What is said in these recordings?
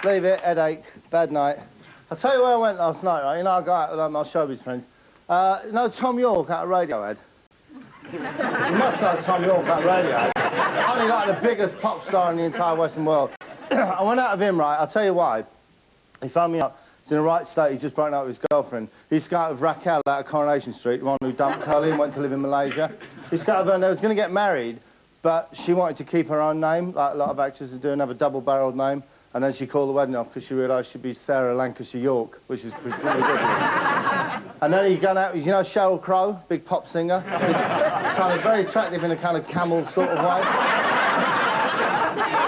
leave it, headache, bad night. I'll tell you where I went last night, right? You know, I go out with my showbiz friends. You know Tom York out of Radiohead? You must know Tom York out of Radiohead. Only like the biggest pop star in the entire Western world. I went out of him, right? I'll tell you why. He phoned me up. He's in the right state. He's just broken up with his girlfriend. He scouted with Raquel out of Coronation Street, the one who dumped Curly and went to live in Malaysia. He scouted with her and they was going to get married, but she wanted to keep her own name, like a lot of actresses do, and have a double-barreled name. And then she called the wedding off because she realised she'd be Sarah Lancashire York, which is pretty ridiculous. And then he'd gone out, you know Sheryl Crow, big pop singer? Kind of very attractive in a kind of camel sort of way.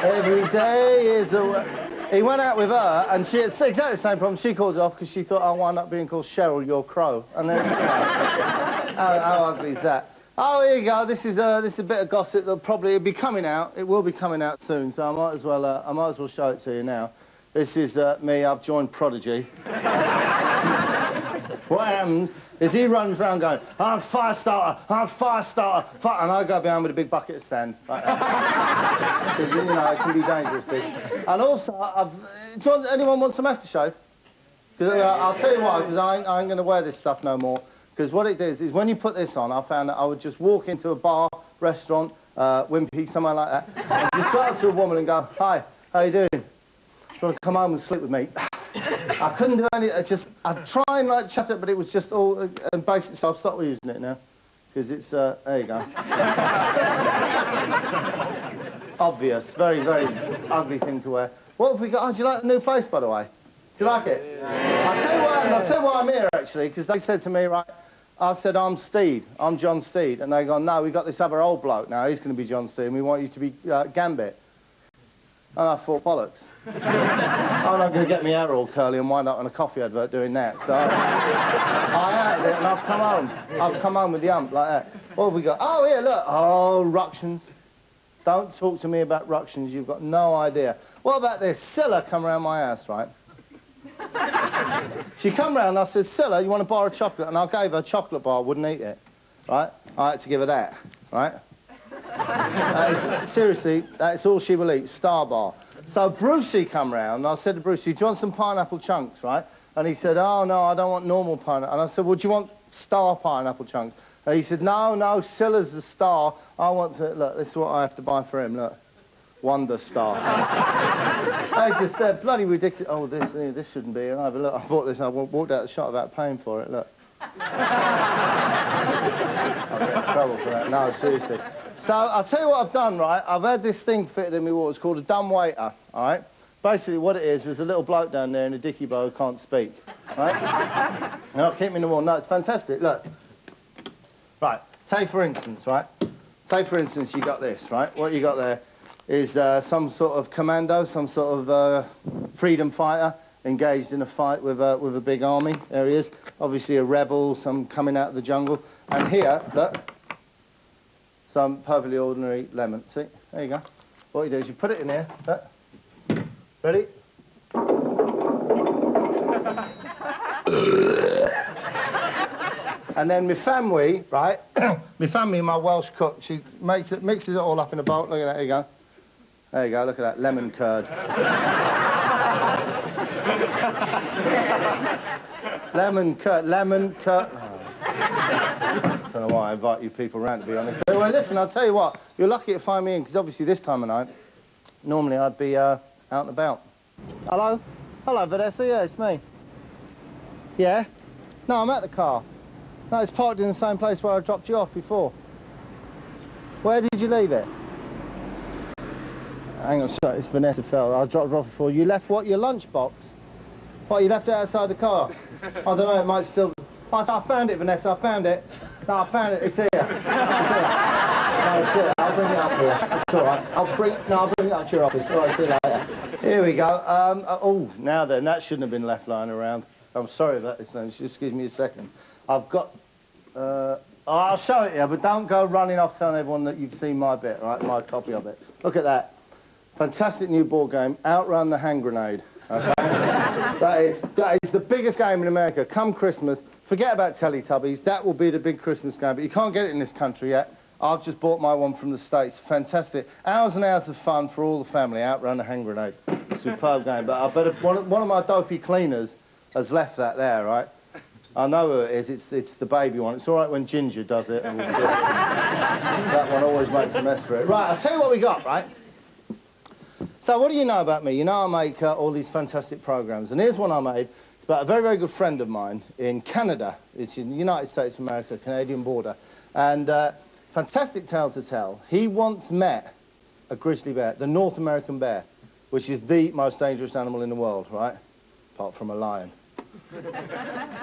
Every day is a... He went out with her, and she had exactly the same problem. She called it off because she thought, I'll wind up being called Cheryl, your crow. And then, how ugly is that? Oh, here you go. This is a bit of gossip that'll probably be coming out. It will be coming out soon, so I might as well show it to you now. This is me. I've joined Prodigy. What happens is he runs around going, I'm fire starter, I'm fire starter, and I go behind with a big bucket of sand. Like that. Because, you know, it can be dangerous, this. And also, anyone want some aftershave? Because I'll tell you why, because I ain't going to wear this stuff no more. Because what it is when you put this on, I found that I would just walk into a bar, restaurant, Wimpy, somewhere like that, and just go up to a woman and go, hi, how you doing? Do you want to come home and sleep with me? I couldn't do any, I'd try and like chat it, but it was just all, and basically, so I've stopped using it now. Because it's, there you go. Obvious, very, very ugly thing to wear. What have we got? Oh, do you like the new place, by the way? Do you like it? Yeah. I'll tell you why I'm here, actually, because they said to me, right, I said, I'm Steed, I'm John Steed, and they go, no, we got this other old bloke now, he's going to be John Steed, and we want you to be Gambit. And I thought, bollocks. I'm not going to get my hair all curly and wind up on a coffee advert doing that. So I added it and I've come home. I've come home with the ump like that. What have we got? Oh, here, look. Oh, ructions. Don't talk to me about ructions. You've got no idea. What about this? Scylla come round my house, right? She come round and I said, Scylla, you want to borrow a chocolate? And I gave her a chocolate bar, wouldn't eat it. Right? I had to give her that. Right? Seriously, that's all she will eat, Star Bar. So Brucey come round, and I said to Brucey, do you want some pineapple chunks, right? And he said, oh, no, I don't want normal pineapple. And I said, well, do you want star pineapple chunks? And he said, no, Scylla's the star. I want to, look, this is what I have to buy for him, look. Wonder Star. They're bloody ridiculous. Oh, this shouldn't be here either. Look, I bought this, and I walked out the shop without paying for it, look. I'll get in trouble for that. No, seriously. So, I'll tell you what I've done, right? I've had this thing fitted in my wall. It's called a dumb waiter, all right? Basically, what it is, there's a little bloke down there in a dicky bow who can't speak, right? And I'll keep him in the wall. No, it's fantastic, look. Right, say for instance, right? Say for instance you got this, right? What you got there is some sort of commando, some sort of freedom fighter engaged in a fight with a big army. There he is. Obviously a rebel, some coming out of the jungle. And here, look. Some perfectly ordinary lemon. See? There you go. What you do is you put it in here. Look. Ready? And then my family, right? My family, my Welsh cook, she mixes it all up in a bowl. Look at that. There you go. There you go. Look at that lemon curd. Lemon curd. Oh. I don't know why I invite you people around, to be honest. Well, listen, I'll tell you what. You're lucky to find me in, because obviously this time of night, normally I'd be out and about. Hello? Hello, Vanessa. Yeah, it's me. Yeah? No, I'm at the car. No, it's parked in the same place where I dropped you off before. Where did you leave it? Hang on, sorry, it's Vanessa Fell. I dropped it off before. You left what, your lunchbox? What, you left it outside the car? I don't know, it might still... Oh, I found it, Vanessa, I found it. No, I found it, it's here. It's here. No, it's here. I'll bring it up here. It's all right. I'll bring it up to your office. All right, see you later. Here we go. Oh, now then, that shouldn't have been left lying around. I'm sorry about this, then. Just give me a second. I've got... I'll show it to you, but don't go running off telling everyone that you've seen my bit, right? My copy of it. Look at that. Fantastic new board game, Outrun the Hand Grenade. Okay? that is the biggest game in America. Come Christmas, forget about Teletubbies. That will be the big Christmas game, but you can't get it in this country yet. I've just bought my one from the States. Fantastic. Hours and hours of fun for all the family. Outrun the Hand Grenade. superb game, but I bet one of my dopey cleaners has left that there, right? I know who it is, it's the baby one. It's all right when Ginger does it. And that one always makes a mess for it. Right, I'll tell you what we got, right? So what do you know about me? You know I make all these fantastic programs, and here's one I made. It's about a very, very good friend of mine in Canada. It's in the United States of America, Canadian border. And fantastic tale to tell. He once met a grizzly bear, the North American bear, which is the most dangerous animal in the world, right? Apart from a lion.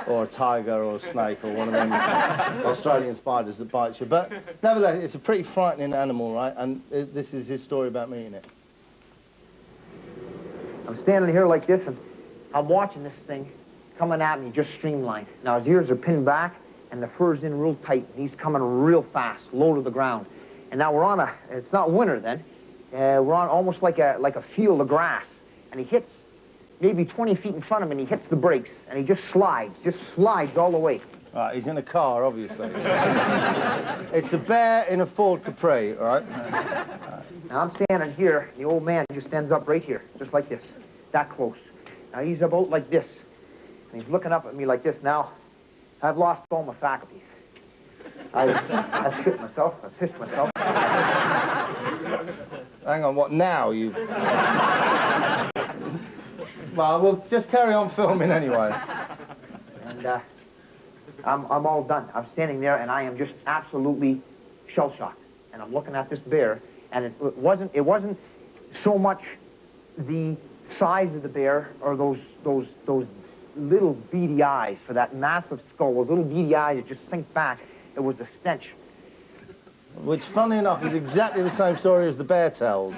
Or a tiger or a snake or one of them Australian spiders that bite you. But nevertheless, it's a pretty frightening animal, right? And this is his story about meeting it. I'm standing here like this, and I'm watching this thing coming at me just streamlined. Now, his ears are pinned back, and the fur's in real tight, and he's coming real fast, low to the ground. And now we're on it's not winter then, we're on almost like a field of grass, and he hits maybe 20 feet in front of him, and he hits the brakes, and he just slides all the way. Right, he's in a car, obviously. It's a bear in a Ford Capri, all right? Now, I'm standing here, the old man just ends up right here, just like this, that close. Now, he's about like this, and he's looking up at me like this. Now, I've lost all my faculties. I've shit myself, I've pissed myself. Hang on, what, now? You... Well, we'll just carry on filming anyway. And, I'm all done. I'm standing there, and I am just absolutely shell-shocked. And I'm looking at this bear, and it wasn't so much the size of the bear or those little beady eyes for that massive skull, those little beady eyes that just sink back. It was the stench. Which, funny enough, is exactly the same story as the bear tells.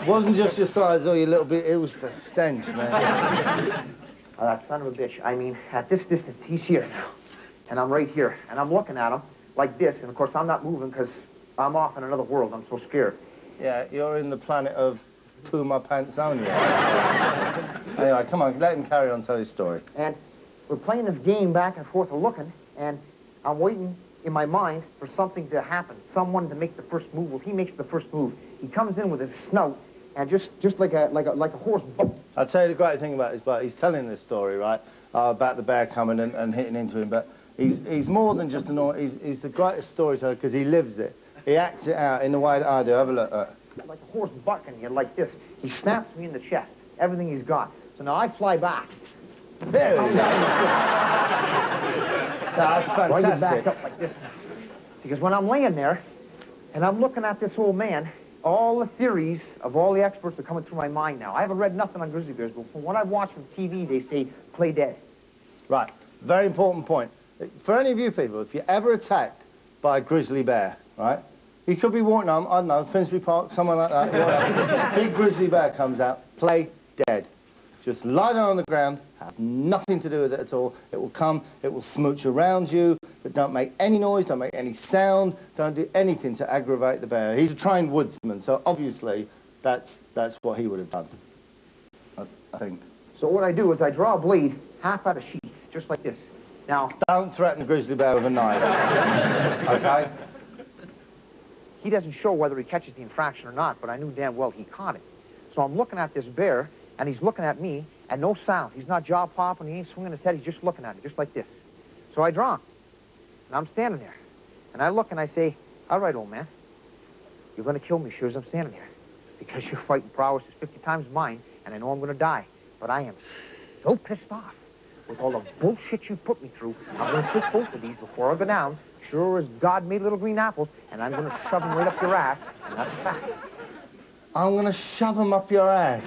It wasn't just your size or your little bit, it was the stench, man. Oh, that son of a bitch. I mean, at this distance, he's here now. And I'm right here. And I'm looking at him like this. And, of course, I'm not moving because I'm off in another world. I'm so scared. Yeah, you're in the planet of Puma Pantsonia. Anyway, come on, let him carry on, tell his story. And we're playing this game back and forth and looking, and I'm waiting in my mind for something to happen, someone to make the first move. Well, he makes the first move. He comes in with his snout, and just like a horse. I'll tell you the great thing about this, but he's telling this story, right, about the bear coming and hitting into him, but he's more than just he's the greatest storyteller because he lives it. He acts it out in the way that I do. Have a look at it. Like a horse bucking you, like this. He snaps me in the chest, everything he's got. So now I fly back. There we go. That's fantastic. Why you back up like this? Because when I'm laying there, and I'm looking at this old man, all the theories of all the experts are coming through my mind now. I haven't read nothing on grizzly bears, but from what I've watched from TV, they say, play dead. Right. Very important point. For any of you people, if you're ever attacked by a grizzly bear, right, you could be walking on, I don't know, Finsbury Park, somewhere like that, whatever. Big grizzly bear comes out, play dead. Just lie down on the ground, have nothing to do with it at all. It will come, it will smooch around you, but don't make any noise, don't make any sound, don't do anything to aggravate the bear. He's a trained woodsman, so obviously that's what he would have done, I think. So what I do is I draw a blade half out of sheath, just like this. Now, don't threaten a grizzly bear with a knife, okay? He doesn't show whether he catches the infraction or not, but I knew damn well he caught it. So I'm looking at this bear, and he's looking at me, and no sound. He's not jaw popping, he ain't swinging his head, he's just looking at me, just like this. So I draw him, and I'm standing there. And I look and I say, all right, old man, you're going to kill me sure as I'm standing here, because your fighting prowess is 50 times mine, and I know I'm going to die. But I am so pissed off with all the bullshit you put me through. I'm going to take both of these before I go down, sure as God made little green apples, and I'm going to shove them right up your ass, and that's a fact. I'm going to shove them up your ass.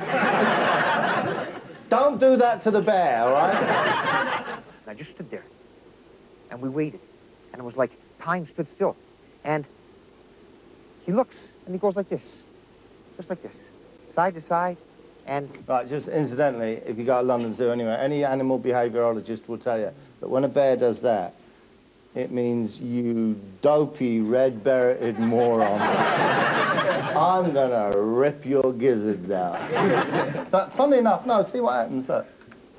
Don't do that to the bear, all right? And I just stood there, and we waited, and it was like time stood still. And he looks, and he goes like this, just like this, side to side, and... Right, just incidentally, if you go to London Zoo anyway, any animal behaviourologist will tell you that when a bear does that, it means you dopey, red-bearded moron. I'm going to rip your gizzards out. But funnily enough, no, see what happens, look.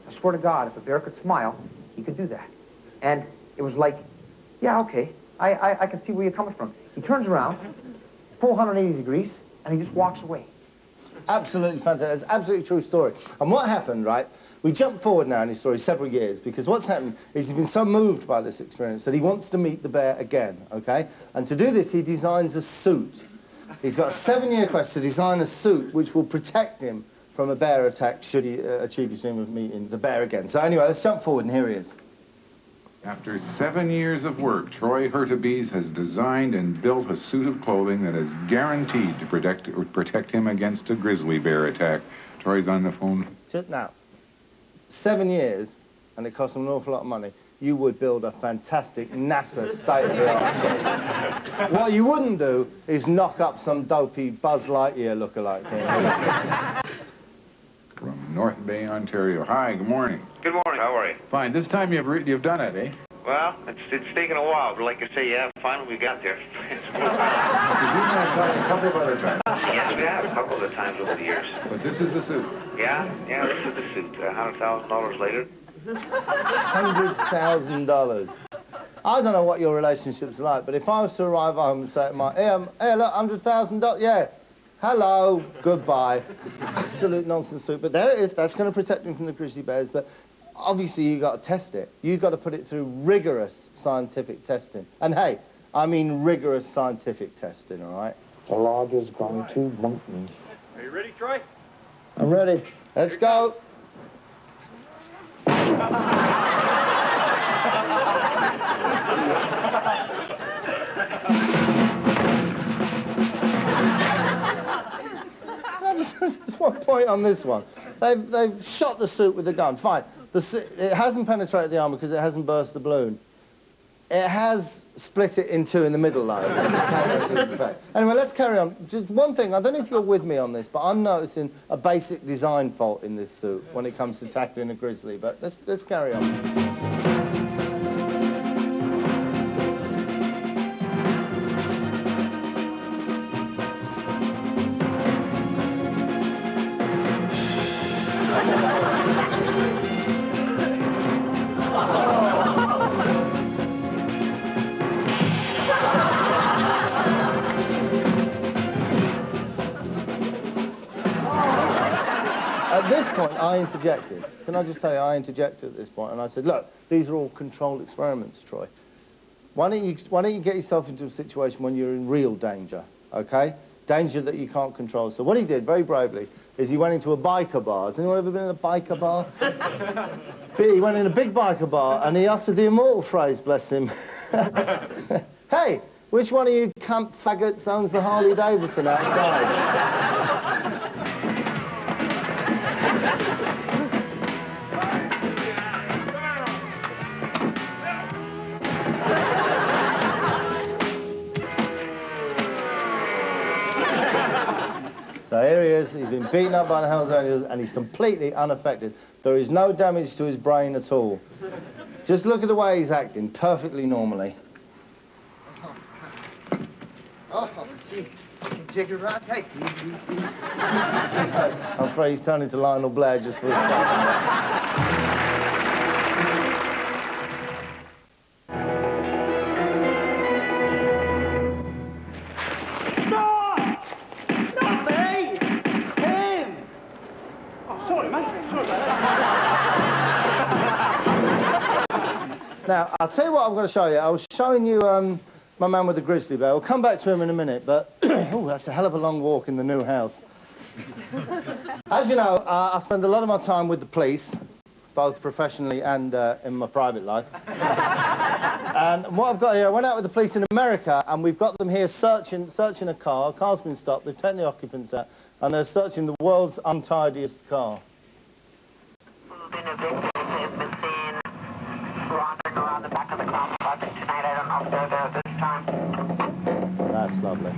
I swear to God, if a bear could smile, he could do that. And it was like, yeah, okay, I can see where you're coming from. He turns around, full 180 degrees, and he just walks away. absolutely fantastic. It's an absolutely true story. And what happened, right? We jump forward now in his story several years, because what's happened is he's been so moved by this experience that he wants to meet the bear again, okay? And to do this, he designs a suit. He's got a 7-year quest to design a suit which will protect him from a bear attack should he achieve his dream of meeting the bear again. So anyway, let's jump forward, and here he is. After 7 years of work, Troy Hurtubise has designed and built a suit of clothing that is guaranteed to protect him against a grizzly bear attack. Troy's on the phone. Just now, 7 years, and it cost him an awful lot of money, you would build a fantastic NASA state-of-the-art suit. What you wouldn't do is knock up some dopey Buzz Lightyear lookalike thing. From North Bay, Ontario. Hi, good morning. Good morning. How are you? Fine. This time you've done it, eh? Well, it's taken a while, but like I say, yeah, finally we got there. You've been a couple of other times. Yes, we have a couple of times over the years. But this is the suit. Yeah, this is the suit. $100,000 later. $100,000. I don't know what your relationship's like, but if I was to arrive home and say to my, hey, look, $100,000, yeah. Hello, goodbye. Absolute nonsense suit, but there it is. That's going to protect him from the grizzly bears, but obviously you've got to test it. You've got to put it through rigorous scientific testing. And hey, I mean rigorous scientific testing, all right? The log is going to bump me. Are you ready, Troy? I'm ready. Let's go. Just one point on this one. They've shot the suit with the gun. Fine. It hasn't penetrated the armor because it hasn't burst the balloon. It has split it in two in the middle, though. Anyway, let's carry on. Just one thing. I don't know if you're with me on this, but I'm noticing a basic design fault in this suit when it comes to tackling a grizzly. But let's carry on. At this point, I interjected. Can I just say I interjected at this point, and I said, look, these are all controlled experiments, Troy. Why don't you get yourself into a situation when you're in real danger, okay? Danger that you can't control. So what he did, very bravely, is he went into a biker bar. Has anyone ever been in a biker bar? He went in a big biker bar, and he uttered the immortal phrase, bless him. Hey, which one of you camp faggots owns the Harley Davidson outside? So here he is, he's been beaten up by the Hells Angels, and he's completely unaffected. There is no damage to his brain at all. Just look at the way he's acting, perfectly normally. Oh, jeez. Jigger right. Hey. I'm afraid he's turned into Lionel Blair just for a second. Now, I'll tell you what I'm going to show you. I was showing you my man with the grizzly bear. We'll come back to him in a minute, but oh, that's a hell of a long walk in the new house. As you know, I spend a lot of my time with the police, both professionally and in my private life. And what I've got here, I went out with the police in America, and we've got them here searching a car. A car's been stopped, they've taken the occupants out, and they're searching the world's untidiest car. Wandering around the back of the car project tonight. I don't know if they're there this time. That's lovely.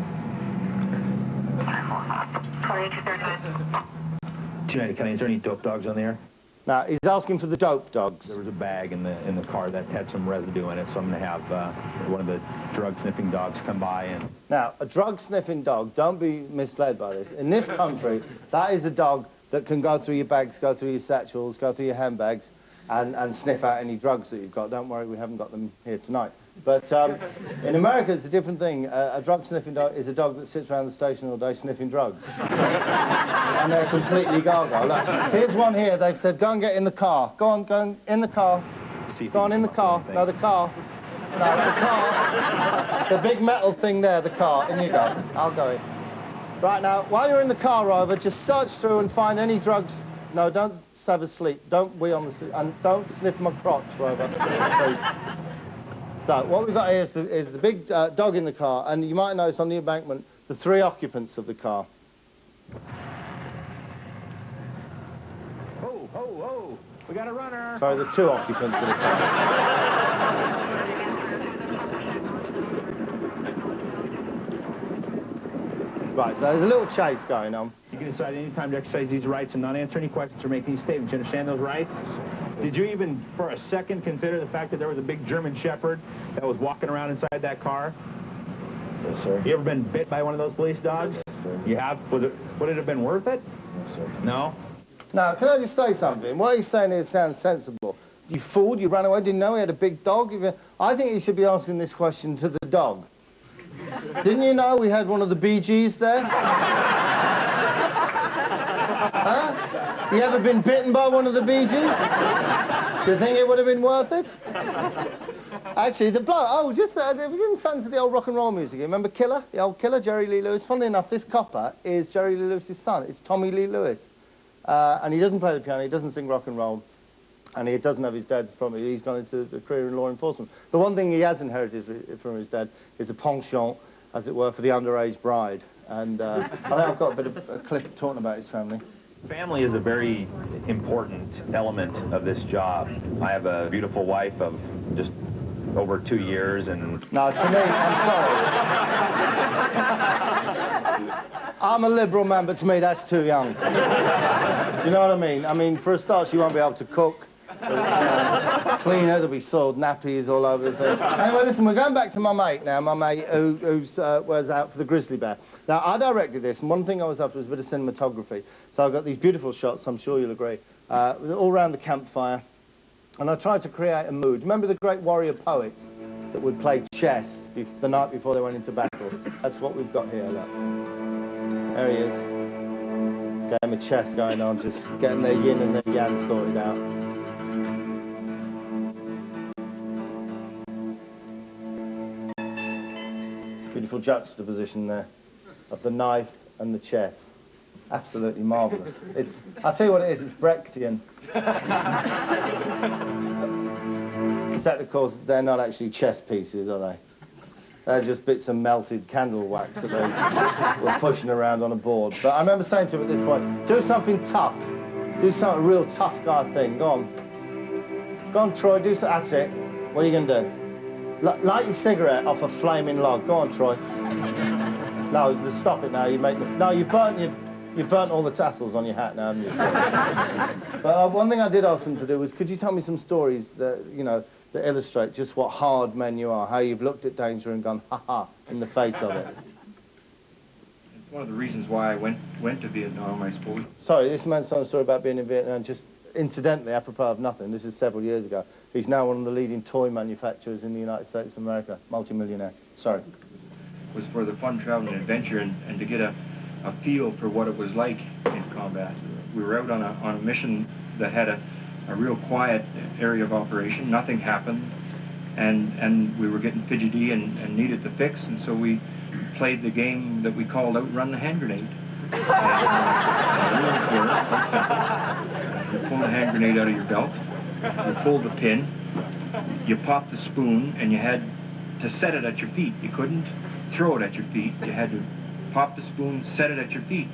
2239. Is there any dope dogs on there? Now, he's asking for the dope dogs. There was a bag in the car that had some residue in it, so I'm going to have one of the drug-sniffing dogs come by and... Now, a drug-sniffing dog, don't be misled by this. In this country, that is a dog that can go through your bags, go through your satchels, go through your handbags, and sniff out any drugs that you've got. Don't worry, we haven't got them here tonight. But in America, it's a different thing. A drug-sniffing dog is a dog that sits around the station all day sniffing drugs. And they're completely gaga. Look, here's one here. They've said, go and get in the car. Go on in the car. Go on in the car. No, the car. No, the car. The big metal thing there, the car. In you go. I'll go in. Right, now, while you're in the car, Rover, just search through and find any drugs. No, don't have a sleep. Don't wee on the seat. And don't sniff my crotch, Rover. So what we've got here is the big dog in the car, and you might notice on the embankment the 3 occupants of the car. Ho, ho, ho! We got a runner! Sorry, the 2 occupants of the car. Right, so there's a little chase going on. You can decide any time to exercise these rights and not answer any questions or make any statements. You understand those rights? Did you even, for a second, consider the fact that there was a big German Shepherd that was walking around inside that car? Yes, sir. You ever been bit by one of those police dogs? Yes, sir. You have? Would it have been worth it? No, sir. No? Now, can I just say something? What he's saying here sounds sensible. You fooled, you ran away, didn't know he had a big dog. I think you should be asking this question to the dog. Didn't you know we had one of the Bee Gees there? Huh? You ever been bitten by one of the Bee Gees? Do you think it would have been worth it? Actually, the bloke, oh, just, if you didn't fancy the old rock and roll music, you remember Killer? The old Killer, Jerry Lee Lewis? Funnily enough, this copper is Jerry Lee Lewis's son. It's Tommy Lee Lewis. And he doesn't play the piano, he doesn't sing rock and roll. And he doesn't have his dad's property. He's gone into a career in law enforcement. The one thing he has inherited from his dad is a penchant, as it were, for the underage bride. And I think I've got a bit of a clip talking about his family. Family is a very important element of this job. I have a beautiful wife of just over 2 years, and... No, to me, I'm sorry. I'm a liberal man, but to me, that's too young. Do you know what I mean? I mean, for a start, she won't be able to cook. Clean her, there'll be soiled nappies all over the thing. Anyway, listen, we're going back to my mate now, my mate who was out for the Grizzly Bear. Now, I directed this, and one thing I was after was a bit of cinematography. So I've got these beautiful shots, I'm sure you'll agree, all around the campfire. And I tried to create a mood. Remember the great warrior poets that would play chess the night before they went into battle? That's what we've got here, look. There he is. Game of chess going on, just getting their yin and their yang sorted out. Beautiful juxtaposition there of the knife and the chess. Absolutely marvellous. I'll tell you what it is, it's Brechtian. Except, of course, they're not actually chess pieces, are they? They're just bits of melted candle wax that they were pushing around on a board. But I remember saying to him at this point, do something tough. Do something, a real tough guy thing. Go on. Go on, Troy, do something. That's it. What are you going to do? Light your cigarette off a flaming log. Go on, Troy. No, just stop it now. You make the... No, you've burnt all the tassels on your hat now, haven't you? But one thing I did ask them to do was, could you tell me some stories that, you know, that illustrate just what hard men you are, how you've looked at danger and gone, ha-ha, in the face of it? It's one of the reasons why I went to Vietnam, I suppose. Sorry, this man's telling a story about being in Vietnam, just incidentally, apropos of nothing, this is several years ago. He's now one of the leading toy manufacturers in the United States of America, multi-millionaire. Sorry. It was for the fun, travel, and adventure, and to get a feel for what it was like in combat. We were out on a mission that had a real quiet area of operation. Nothing happened, and we were getting fidgety and needed to fix, and so we played the game that we called Outrun the Hand Grenade. And, you pull the hand grenade out of your belt, you pulled the pin, you popped the spoon, and you had to set it at your feet. You couldn't throw it at your feet. You had to pop the spoon, set it at your feet,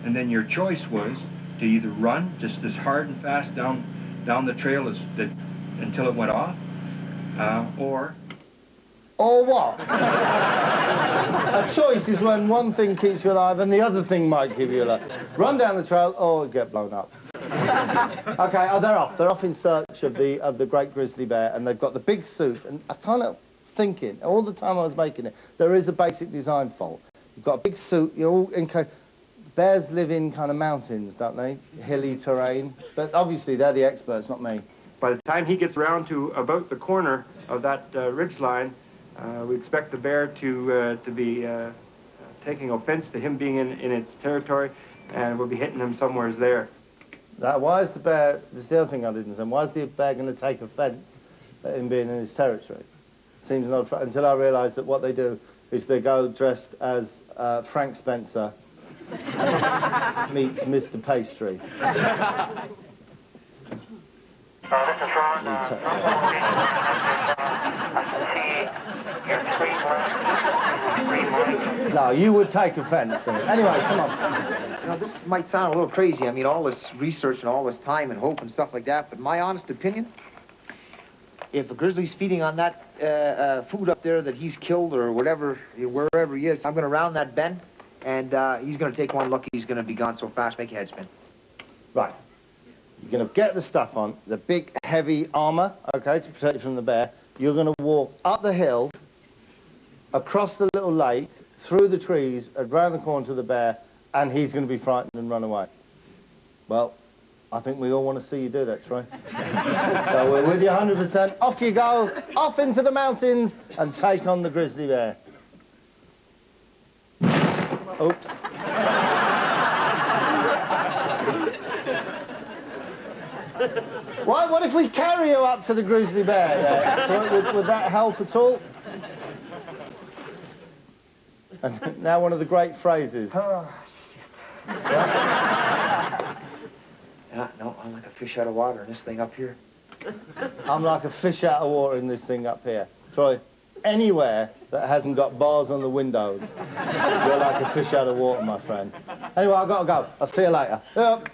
and then your choice was to either run just as hard and fast down the trail until it went off, or what? A choice is when one thing keeps you alive and the other thing might give you a life. Run down the trail or get blown up. Okay, they're off. They're off in search of the great grizzly bear, and they've got the big suit. And I kind of thinking all the time I was making it, there is a basic design fault. You've got a big suit. You're all in. Bears live in kind of mountains, don't they? Hilly terrain. But obviously they're the experts, not me. by the time he gets around to about the corner of that ridge line, We expect the bear to be taking offense to him being in its territory, and we'll be hitting him somewhere there. Now, why is the bear, this is the other thing I didn't say, why is the bear going to take offence at him being in his territory? Seems not, until I realised that what they do is they go dressed as Frank Spencer meets Mr. Pastry. This is Ron. No, you would take offence. Anyway, come on. You know, this might sound a little crazy. I mean, all this research and all this time and hope and stuff like that, but my honest opinion, if a grizzly's feeding on that food up there that he's killed or whatever, wherever he is, I'm going to round that bend, and he's going to take one look. He's going to be gone so fast, make your head spin. Right. You're going to get the stuff on, the big, heavy armour, okay, to protect you from the bear. You're going to walk up the hill, across the little lake, through the trees, around the corner to the bear, and he's going to be frightened and run away. Well, I think we all want to see you do that, Troy. So we're with you 100%. Off you go, off into the mountains, and take on the grizzly bear. Oops. What if we carry you up to the grizzly bear there? So would that help at all? And now one of the great phrases. Oh, shit. Yeah, no, I'm like a fish out of water in this thing up here. I'm like a fish out of water in this thing up here. Troy, anywhere that hasn't got bars on the windows, you're like a fish out of water, my friend. Anyway, I've got to go. I'll see you later. Yep.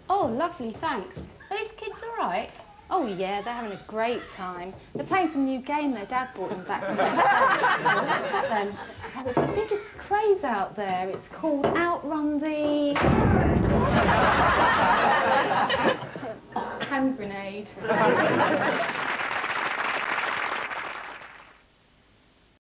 Oh, lovely, thanks. Are these kids all right? Oh, yeah, they're having a great time. They're playing some new game their dad brought them back from their home. What's that then? Oh, it's the biggest craze out there. It's called Outrun the... hand grenade.